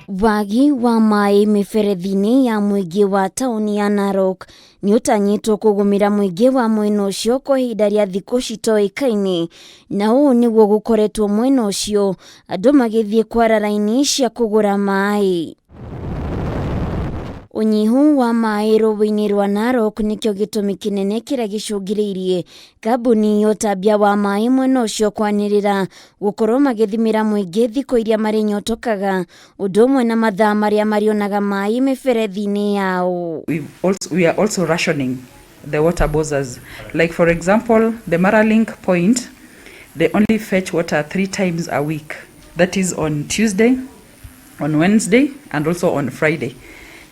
Wagi wa maai miferethi-ini ya muingi wa tauni ya Narok ni utanyitwo kugumira muingi wa mwena ucio kwa ihinda ria thiku citoikaine, na uu niguo gukoretwo mwena ucio andu magithie kwara raini cia kugura maai. Unyihu wa maai ruui-ini rwa Narok nikio gitumi kinene kiria gicungiriirie kambuni utambia wa maai mwena ucio kwanirira gukorwo magithimira muingi thiko iria mari nyotokaga undu umwe na mathaa maria marionaga maai miferethi-ini yao. We are also rationing the water bowsers. Like for example, the Maralink point, they only fetch water 3 times a week. That is on Tuesday, on Wednesday, and also on Friday.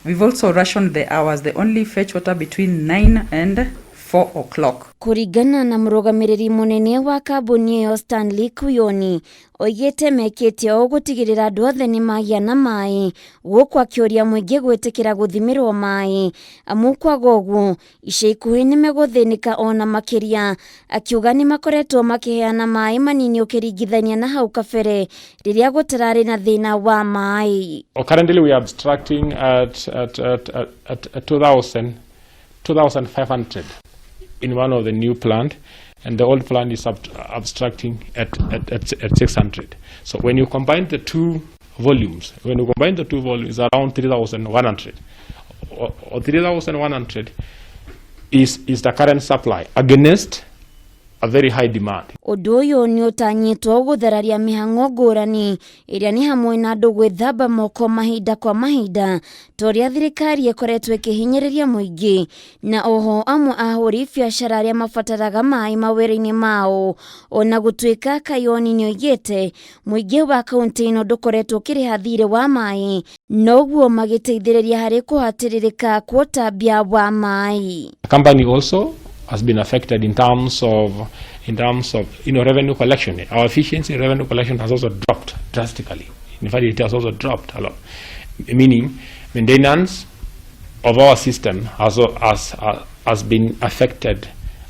We've also rationed the hours. They only fetch water between 9 and 4 o'clock. Kurigana na murugamiriri munene wa kambuni yo Stanley Kuyoni, oigite mekite o gutigirira andu othe ni magia na maai gukwa kioria muingi gwitikira guthimirwo maai amu kwaga uguo ica ikuhi ni meguthinika ona makiria, akiuga ni makoretwo makiheana maai manini ukiringithania na hau kabere riria gutarari na thina wa maai. Currently we are abstracting at 2,500 in one of the new plant, and the old plant is abstracting at 600. So when you combine the two volumes, it's around 3,100. Or 3,100 is the current supply against a very high demand. Undu uyu ni utanyitwo guthararia mihango ngurani iria ni hamwe na andu gwithamba moko mahinda kwa mahinda toria thirikari ikoretwo ikihinyiriria muingi, na oho amwe ahuri biashara aria mabataraga maai mawira-ini mao. Ona gutuika Kayoni ni oigite muingi wa kaunti ino ndukoretwo ukiriha thirĩ wa maai, noguo magiteithĩrĩria hari kuhatiririka kwa utambia wa maai. The company also has been affected in terms of revenue collection. Our efficiency in revenue collection has also dropped drastically. In fact, it has also dropped a lot. Meaning, maintenance of our system has been affected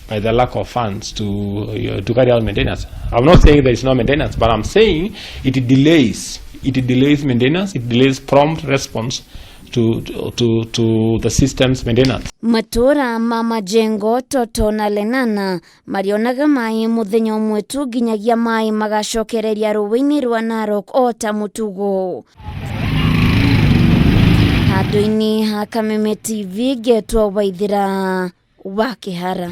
by the lack of funds to carry out maintenance. I'm not saying there is no maintenance, but I'm saying it delays maintenance. It delays prompt response to the system's maintenance. Matura mama jengo toto na lenana marionaga maai muthenya umwe tu nginyagia maai magacokereria ruui-ini rwa Narok ota mutugo. Handu-ini ha Kameme TV getwo Waithira wa Kihara.